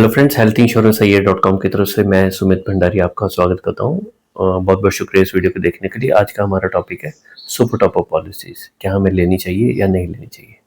Hello friends, health insurance com की तरफ से मैं सुमित भंडारी आपका स्वागत करता हूं। बहुत बहुत शुक्रिया इस वीडियो को देखने के लिए। आज का हमारा टॉपिक है सुपर टॉप अप पॉलिसीज, क्या हमें लेनी चाहिए या नहीं लेनी चाहिए।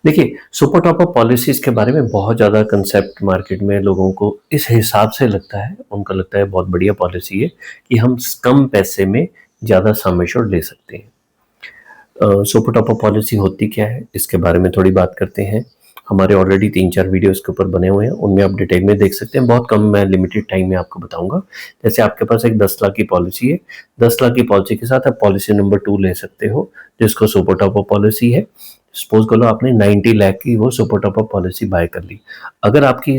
देखिए, सुपर टॉप अप पॉलिसीज के बारे में बहुत ज़्यादा कंसेप्ट मार्केट में लोगों को इस हिसाब से लगता है, उनको लगता है बहुत बढ़िया पॉलिसी है कि हम कम पैसे में ज़्यादा सम एश्योर्ड ले सकते हैं। सुपर टॉप अप पॉलिसी होती क्या है, इसके बारे में थोड़ी बात करते हैं। हमारे ऑलरेडी 3-4 वीडियो इसके ऊपर बने हुए हैं, उनमें आप डिटेल में देख सकते हैं। बहुत कम, मैं लिमिटेड टाइम में आपको बताऊंगा। जैसे आपके पास एक 10 लाख की पॉलिसी है, 10 लाख की पॉलिसी के साथ आप पॉलिसी नंबर 2 ले सकते हो, जिसको सुपर टॉप अप पॉलिसी है। सपोज कर लो आपने 90 लाख की वो super top up policy bye कर ली। अगर आपकी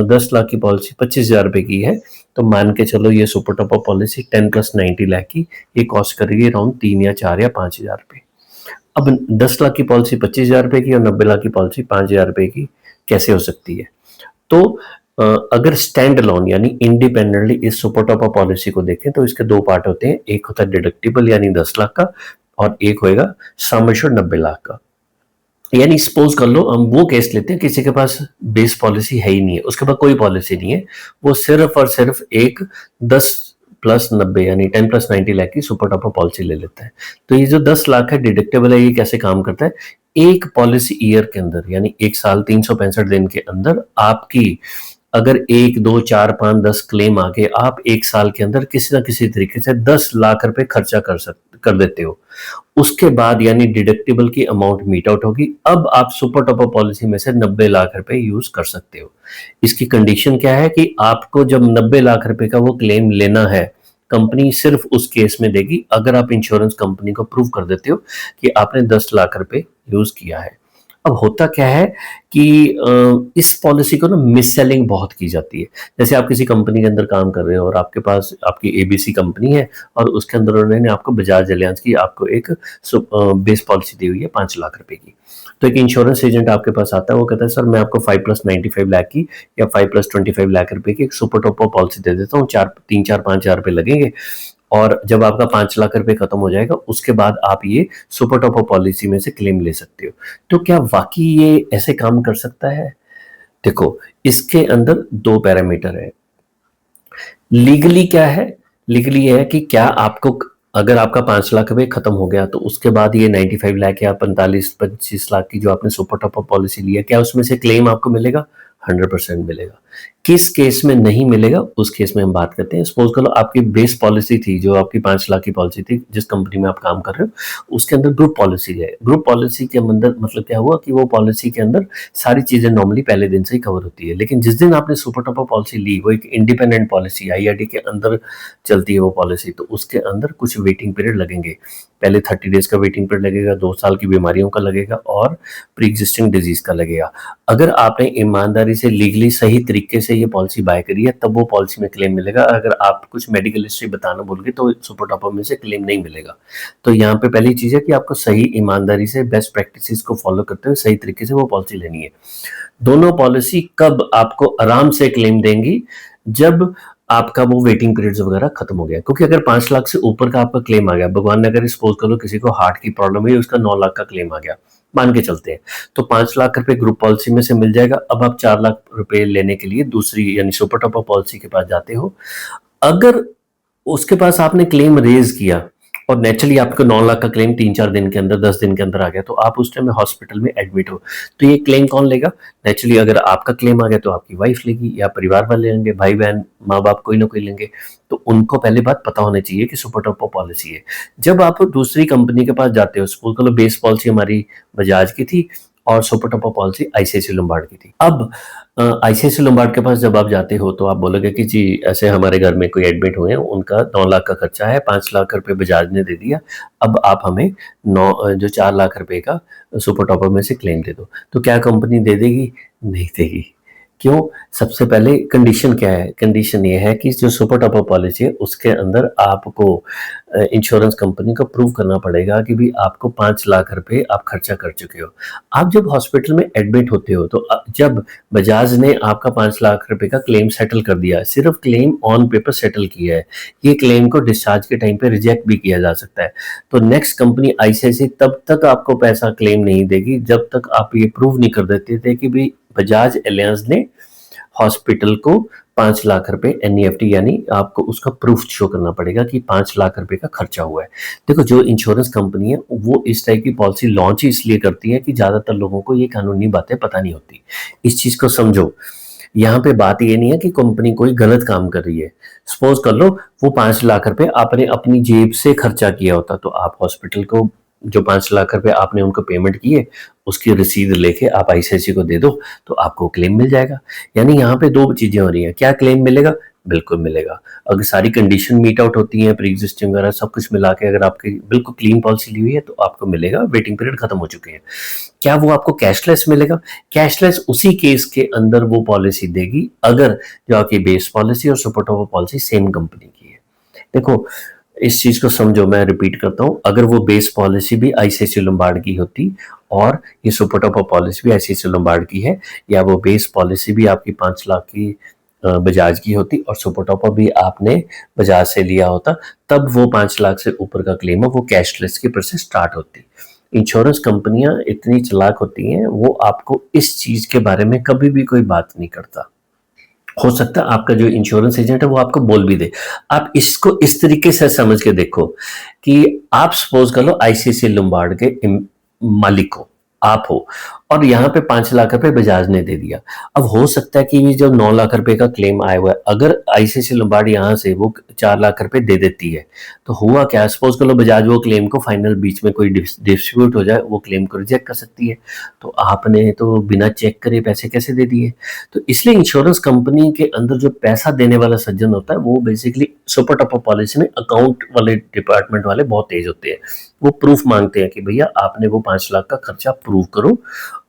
10 लाख की पॉलिसी 25,000 रुपए की है, तो मान के चलो ये super top up policy 10 plus 90 lakh की ये कॉस्ट करेगी अराउंड 3 या 4 या 5,000 रुपए। अब 10 लाख की पॉलिसी 25,000 रुपए की और 90 लाख की पॉलिसी 5,000 रुपए की कैसे हो सकती है? तो अगर स्टैंड अलोन यानी इंडिपेंडेंटली इस सुपर टॉप अप पॉलिसी को देखें तो इसके दो पार्ट होते हैं। एक होता है डिडक्टिबल यानी 10 लाख का, और एक होएगा सम एश्योर्ड 90 लाख का। यानी सपोज कर लो हम वो केस लेते हैं, किसी के पास बेस पॉलिसी है ही नहीं है, उसके पास कोई पॉलिसी नहीं है, वो सिर्फ और सिर्फ एक 10 प्लस 90 यानी 10 प्लस 90 लाख की सुपर टॉप अप पॉलिसी ले लेता है। तो ये जो 10 लाख है डिडक्टेबल है, ये कैसे काम करता है? एक पॉलिसी ईयर के अंदर यानी एक साल 365 दिन के अंदर आपकी अगर 1, 2, 4, 5, 10 क्लेम आके आप एक साल के अंदर किसी ना किसी तरीके से 10 लाख रुपए खर्चा कर देते हो, उसके बाद यानी डिडक्टिबल की अमाउंट मीट आउट होगी। अब आप सुपर टॉप अप पॉलिसी में से 90 लाख रुपए यूज कर सकते हो। इसकी कंडीशन क्या है कि आपको जब 90 लाख रुपए का वो क्लेम लेना है, कंपनी सिर्फ उस केस में देगी अगर आप इंश्योरेंस कंपनी को प्रूव कर देते हो कि आपने 10 लाख रुपए यूज किया है। अब होता क्या है कि इस पॉलिसी को ना मिस सेलिंग बहुत की जाती है। जैसे आप किसी कंपनी के अंदर काम कर रहे हो और आपके पास आपकी एबीसी कंपनी है और उसके अंदर उन्होंने आपको बजाज एलियांज की आपको एक बेस पॉलिसी दी हुई है 5 लाख रुपए की। तो एक इंश्योरेंस एजेंट आपके पास आता है, वो कहता है सर मैं आपको 5 प्लस 95 लाख की या 5 प्लस 25 लाख रुपए की एक सुपर टॉप अप पॉलिसी दे देता हूँ, 3, 4, 5 हजार रुपए लगेंगे, और जब आपका 5 लाख रुपए खत्म हो जाएगा उसके बाद आप ये सुपर टॉप अप पॉलिसी में से क्लेम ले सकते हो। तो क्या वाकई ये ऐसे काम कर सकता है? देखो, इसके अंदर दो पैरामीटर है। लीगली क्या है? लीगली है कि क्या आपको अगर आपका 5 लाख रुपए खत्म हो गया तो उसके बाद ये 95 लाख या 45-25 लाख की जो आपने सुपर टॉप अप पॉलिसी ली है, क्या उसमें से क्लेम आपको मिलेगा? 100% मिलेगा। किस केस में नहीं मिलेगा उस केस में हम बात करते हैं। सपोज करो आपकी बेस पॉलिसी थी, जो आपकी 5 लाख की पॉलिसी थी, जिस कंपनी में आप काम कर रहे हो उसके अंदर ग्रुप पॉलिसी है। ग्रुप पॉलिसी के अंदर मतलब क्या हुआ कि वो पॉलिसी के अंदर सारी चीजें नॉर्मली पहले दिन से ही कवर होती है, लेकिन जिस दिन आपने सुपर टॉप अप पॉलिसी ली, वो एक इंडिपेंडेंट पॉलिसी आईआरडी के अंदर चलती है वो पॉलिसी, तो उसके अंदर कुछ वेटिंग पीरियड लगेंगे। पहले 30 डेज का वेटिंग पीरियड लगेगा, 2 साल की बीमारियों का लगेगा और प्री एग्जिस्टिंग डिजीज का लगेगा। अगर आपने ईमानदारी से लीगली सही तरीके से ये पॉलिसी बाय करी है तब वो पॉलिसी में क्लेम मिलेगा। अगर आप कुछ मेडिकल हिस्ट्री बताना भूल गए तो सुपर टॉप अप में से क्लेम नहीं मिलेगा। तो यहाँ पे पहली चीज है कि आपको सही ईमानदारी से बेस्ट प्रैक्टिसेस को फॉलो करते हुए सही तरीके से वो पॉलिसी लेनी है। दोनों पॉलिसी कब आपको आराम से क्लेम देंगी? जब आपका वो वेटिंग पीरियड्स वगैरह खत्म हो गया। क्योंकि अगर 5 लाख से ऊपर का आपका क्लेम आ गया, भगवान ने अगर सपोज करो किसी को हार्ट की प्रॉब्लम है, उसका 9 लाख का क्लेम आ गया, मान के चलते हैं, तो 5 लाख रुपए ग्रुप पॉलिसी में से मिल जाएगा। अब आप 4 लाख रुपए लेने के लिए दूसरी यानी सुपर टॉप अप पॉलिसी के पास जाते हो। अगर उसके पास आपने क्लेम रेज किया और नेचुरली आपको 9 लाख का क्लेम 3-4 दिन के अंदर, 10 दिन के अंदर आ गया, तो आप उस टाइम में हॉस्पिटल में एडमिट हो, तो ये क्लेम कौन लेगा? नेचुरली अगर आपका क्लेम आ गया तो आपकी वाइफ लेगी या परिवार वाले लेंगे, भाई बहन माँ बाप कोई ना कोई लेंगे। तो उनको पहले बात पता होनी चाहिए कि सुपर टॉप अप पॉलिसी है। जब आप दूसरी कंपनी के पास जाते हो, सपोज करो बेस पॉलिसी हमारी बजाज की थी और super top up policy ICICI Lombard की थी। अब आईसीआईसी लोम्बार्ड के पास जब आप जाते हो तो आप बोलोगे कि जी ऐसे हमारे घर में कोई एडमिट हुए हैं, उनका 9 लाख का खर्चा है, 5 लाख रुपए बजाज ने दे दिया, अब आप हमें 4 लाख रुपए का सुपर टॉपर में से क्लेम दे दो। तो क्या कंपनी दे देगी? नहीं देगी। क्यों? सबसे पहले कंडीशन क्या है? कंडीशन ये है कि जो सुपर टॉपर पॉलिसी है उसके अंदर आपको इंश्योरेंस कंपनी को प्रूव करना पड़ेगा कि भी आपको 5 लाख रुपए आप खर्चा कर चुके हो। आप जब हॉस्पिटल में एडमिट होते हो तो जब बजाज ने आपका 5 लाख रुपए का क्लेम सेटल कर दिया, सिर्फ क्लेम ऑन पेपर सेटल किया है, ये क्लेम को डिस्चार्ज के टाइम पे रिजेक्ट भी किया जा सकता है। तो नेक्स्ट कंपनी आईसीआईसी तब तक आपको पैसा क्लेम नहीं देगी जब तक आप ये प्रूव नहीं कर देते थे कि भी बजाज एलियांज ने हॉस्पिटल को 5 लाख रुपए एनईएफटी, यानी आपको उसका प्रूफ शो करना पड़ेगा कि 5 लाख रुपए का खर्चा हुआ है। देखो, जो इंश्योरेंस कंपनी है वो इस टाइप की पॉलिसी लॉन्च ही इसलिए करती है कि ज़्यादातर लोगों को ये कानूनी बातें पता नहीं होती। इस चीज़ को समझो। यहाँ पे बात ये नहीं है कि कंपनी कोई गलत काम कर रही है। सपोज कर लो वो 5 लाख रुपए आपने अपनी जेब से खर्चा किया होता, तो आप हॉस्पिटल को जो 5 लाख रुपए आपने उनको पेमेंट किए, उसकी रसीद लेके आप आईसीआईसी को दे दो, तो आपको क्लेम मिल जाएगा। यानी यहाँ पे 2 चीजें हो रही हैं। क्या क्लेम मिलेगा? बिल्कुल मिलेगा। अगर सारी कंडीशन मीट आउट होती हैं, प्री एग्जिस्टिंग वगैरह सब कुछ मिला के अगर आपकी बिल्कुल क्लीन पॉलिसी ली हुई है, तो आपको मिलेगा। वेटिंग पीरियड खत्म हो चुके हैं। क्या वो आपको कैशलेस मिलेगा? कैशलेस उसी केस के अंदर वो पॉलिसी देगी अगर जो आपकी बेस पॉलिसी और super top policy same company की है। देखो, इस चीज को समझो, मैं रिपीट करता हूं, अगर वो बेस पॉलिसी भी आईसीआईसी लोम्बार्ड की होती और ये सुपर टॉप पॉलिसी भी आईसीआईसी लोम्बार्ड की है, या वो बेस पॉलिसी भी आपकी 5 लाख की बजाज की होती और सुपर टॉप भी आपने बजाज से लिया होता, तब वो 5 लाख से ऊपर का क्लेम है वो कैशलेस की प्रोसेस स्टार्ट होती। इंश्योरेंस कंपनियां इतनी चालाक होती हैं, वो आपको इस चीज के बारे में कभी भी कोई बात नहीं करता। हो सकता है आपका जो इंश्योरेंस एजेंट है वो आपको बोल भी दे। आप इसको इस तरीके से समझ के देखो कि आप सपोज कर लो आईसीआईसी लोम्बार्ड के मालिक हो, आप हो, और यहाँ पे 5 लाख रुपए बजाज ने दे दिया। अब हो सकता है कि ये जो 9 लाख रुपए का क्लेम आया हुआ है, अगर आईसीआईसी लोम्बार्ड यहाँ से वो 4 लाख रुपए दे देती है, तो हुआ क्या, सपोज कर लो बजाज वो क्लेम को फाइनल बीच में कोई डिस्प्यूट हो जाए, वो क्लेम को रिजेक्ट कर सकती है। तो आपने तो बिना चेक करे पैसे कैसे दे दिए? तो इसलिए इंश्योरेंस कंपनी के अंदर जो पैसा देने वाला सज्जन होता है, वो बेसिकली सुपर टॉप पॉलिसी में अकाउंट वाले डिपार्टमेंट वाले बहुत तेज होते हैं। वो प्रूफ मांगते हैं कि भैया आपने वो 5 लाख का खर्चा प्रूव करो।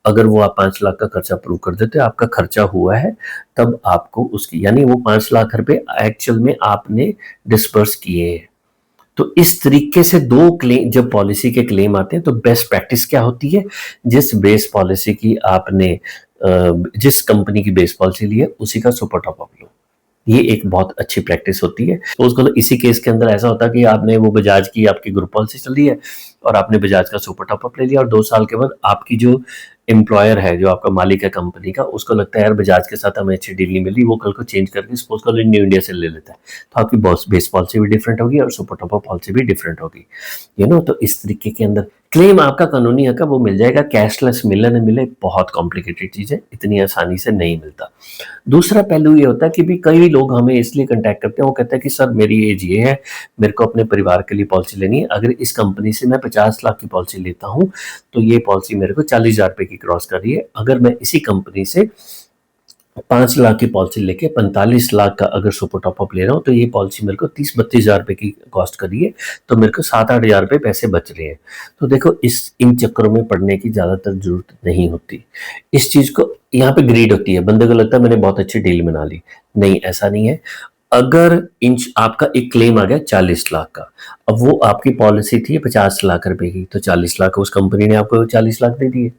अगर वो आप 5 लाख का खर्चा प्रूव कर देते हो, आपका खर्चा हुआ है, तब आपको उसकी, यानी वो 5 लाख रुपए एक्चुअल में आपने डिस्पर्स किए हैं। तो इस तरीके से 2 क्लेम, जब पॉलिसी के क्लेम आते हैं, तो बेस्ट प्रैक्टिस क्या होती है, जिस बेस पॉलिसी की आपने जिस कंपनी की बेस पॉलिसी ली है उसी का सुपर टॉप अप लो। ये एक बहुत अच्छी प्रैक्टिस होती है। सपोज करो इसी केस के अंदर ऐसा होता है कि आपने वो बजाज की आपकी ग्रुप पॉलिसी चल रही है और आपने बजाज का सुपर टॉप अप ले लिया, और 2 साल के बाद आपकी जो एम्प्लॉयर है, जो आपका मालिक है कंपनी का, उसको लगता है यार बजाज के साथ हमें अच्छी डील नहीं मिली, वो कल को चेंज करके सपोज करो न्यू इंडिया से ले लेता है, तो आपकी बेस पॉलिसी भी डिफरेंट होगी और सुपर टॉप अप पॉलिसी भी डिफरेंट होगी। तो इस तरीके के अंदर क्लेम आपका कानूनी हक है वो मिल जाएगा। कैशलेस मिले न मिले बहुत कॉम्प्लिकेटेड चीज है, इतनी आसानी से नहीं मिलता। दूसरा पहलू ये होता है कि भी कई लोग हमें इसलिए कांटेक्ट करते हैं, वो कहते हैं कि सर मेरी एज ये है, मेरे को अपने परिवार के लिए पॉलिसी लेनी है, अगर इस कंपनी से मैं 50 लाख की पॉलिसी लेता हूं तो ये पॉलिसी मेरे को 40,000 रुपए की क्रॉस कर रही है। अगर मैं इसी कंपनी से 5 लाख की पॉलिसी लेके 45 लाख का अगर सुपर टॉप अप ले रहा हूँ, तो ये पॉलिसी मेरे को 30-32,000 रुपए की कॉस्ट कर रही है, तो मेरे को 7-8 हज़ार रुपए पैसे बच रहे हैं। तो देखो, इन चक्करों में पड़ने की ज्यादातर जरूरत नहीं होती। इस चीज को यहाँ पे ग्रीड होती है, बंदे को लगता है मैंने बहुत अच्छी डील बना ली। नहीं, ऐसा नहीं है। अगर आपका एक क्लेम आ गया 40 लाख का, अब वो आपकी पॉलिसी थी 50 लाख रुपए की, तो 40 लाख उस कंपनी ने आपको 40 लाख दे दिए।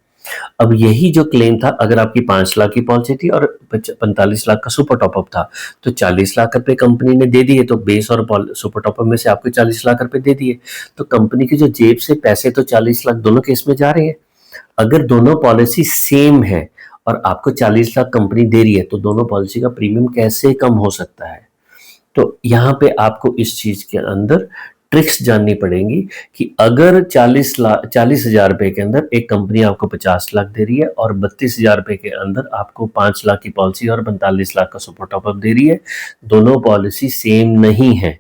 अब यही जो क्लेम था, अगर आपकी 5 लाख की पॉलिसी थी और 45 लाख का सुपर टॉपअप था, तो 40 लाख रुपए कंपनी ने दे दिए, तो बेस और सुपर टॉपअप में से आपको 40 लाख रुपए दे दिए, तो कंपनी की जो जेब से पैसे तो 40 लाख दोनों केस में जा रहे हैं। अगर दोनों पॉलिसी सेम है और आपको 40 लाख कंपनी दे रही है, तो दोनों पॉलिसी का प्रीमियम कैसे कम हो सकता है? तो यहाँ पे आपको इस चीज के अंदर ट्रिक्स जाननी पड़ेंगी कि अगर 40,000 रुपए के अंदर एक कंपनी आपको 50 लाख दे रही है और 32,000 रुपए के अंदर आपको 5 लाख की पॉलिसी और 45 लाख का सुपर टॉपअप दे रही है, दोनों पॉलिसी सेम नहीं है।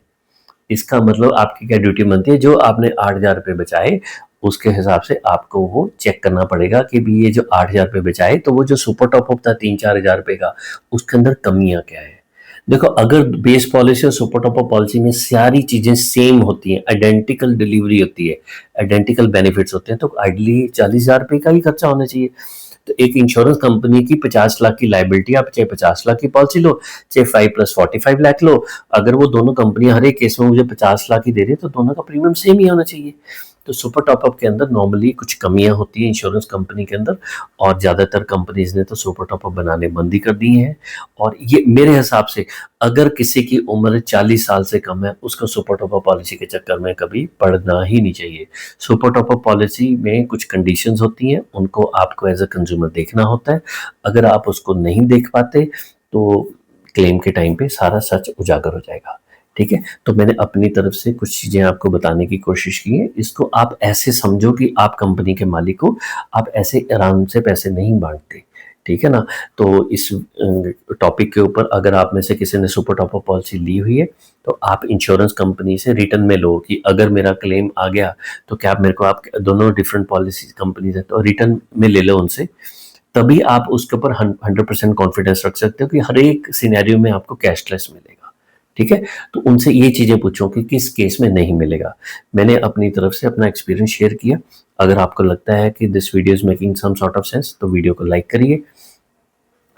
इसका मतलब आपकी क्या ड्यूटी बनती है, जो आपने 8,000 रुपए बचाए उसके हिसाब से आपको वो चेक करना पड़ेगा कि भी ये जो 8,000 रुपए बचाए, तो वो जो सुपर टॉपअप था 3-4 हज़ार रुपए का, उसके अंदर कमियां क्या है। देखो, अगर बेस पॉलिसी और सुपर टॉपअप पॉलिसी में सारी चीजें सेम होती हैं, आइडेंटिकल डिलीवरी होती है, आइडेंटिकल बेनिफिट्स होते हैं, तो आइडली 40,000 रुपए का ही खर्चा होना चाहिए। तो एक इंश्योरेंस कंपनी की 50 लाख की लाइबिलिटी, आप चाहे 50 लाख की पॉलिसी लो, चाहे 5+45 लाख लो, अगर वो दोनों कंपनियां हर एक केस में मुझे 50 लाख ही दे रही है, तो दोनों का प्रीमियम सेम ही होना चाहिए। तो सुपर टॉपअप के अंदर नॉर्मली कुछ कमियाँ होती हैं इंश्योरेंस कंपनी के अंदर, और ज़्यादातर कंपनीज़ ने तो सुपर टॉपअप बनाने बंद ही कर दिए हैं। और ये मेरे हिसाब से अगर किसी की उम्र 40 साल से कम है, उसको सुपर टॉपअप पॉलिसी के चक्कर में कभी पड़ना ही नहीं चाहिए। सुपर टॉपअप पॉलिसी में कुछ कंडीशंस होती हैं, उनको आपको एज़ अ कंज्यूमर देखना होता है। अगर आप उसको नहीं देख पाते, तो क्लेम के टाइम पे सारा सच उजागर हो जाएगा, ठीक है? तो मैंने अपनी तरफ से कुछ चीज़ें आपको बताने की कोशिश की है। इसको आप ऐसे समझो कि आप कंपनी के मालिक हो, आप ऐसे आराम से पैसे नहीं बाँटते, ठीक है ना? तो इस टॉपिक के ऊपर अगर आप में से किसी ने सुपर टॉपअप पॉलिसी ली हुई है, तो आप इंश्योरेंस कंपनी से रिटर्न में लो कि अगर मेरा क्लेम आ गया, तो क्या आप मेरे को, आप दोनों डिफरेंट पॉलिसी कंपनीज़ हैं, तो रिटर्न में ले लो उनसे। तभी आप उसके ऊपर 100% कॉन्फिडेंस रख सकते हो कि हर एक सिनेरियो में आपको कैशलेस मिलेगा, ठीक है? तो उनसे ये चीज़ें पूछो कि किस केस में नहीं मिलेगा। मैंने अपनी तरफ से अपना एक्सपीरियंस शेयर किया। अगर आपको लगता है कि this video is making some sort of sense, तो वीडियो को लाइक करिए।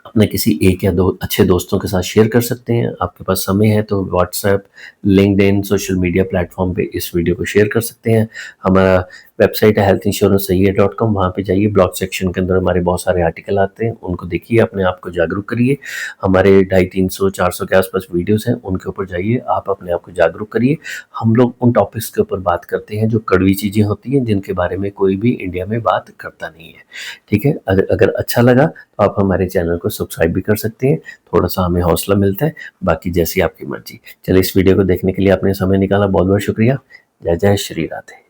अपने किसी एक या दो अच्छे दोस्तों के साथ शेयर कर सकते हैं। आपके पास समय है तो WhatsApp, LinkedIn, social media platform पे इस वीडियो को शेयर कर सकते हैं। हमारा वेबसाइट है healthinsurancesahiye.com, वहाँ पे जाइए, ब्लॉग सेक्शन के अंदर हमारे बहुत सारे आर्टिकल आते हैं, उनको देखिए, अपने आप को जागरूक करिए। हमारे 250-300-400 के आसपास वीडियोज़ हैं, उनके ऊपर जाइए, आप अपने आप को जागरूक करिए। हम लोग उन टॉपिक्स के ऊपर बात करते हैं जो कड़वी चीज़ें होती हैं, जिनके बारे में कोई भी इंडिया में बात करता नहीं है, ठीक है? अगर अच्छा लगा तो आप हमारे चैनल को सब्सक्राइब भी कर सकते हैं, थोड़ा-सा हमें हौसला मिलता है, बाकी जैसी आपकी मर्ज़ी। चलिए, इस वीडियो को देखने के लिए आपने समय निकाला, बहुत-बहुत शुक्रिया। जय जय श्री राधे।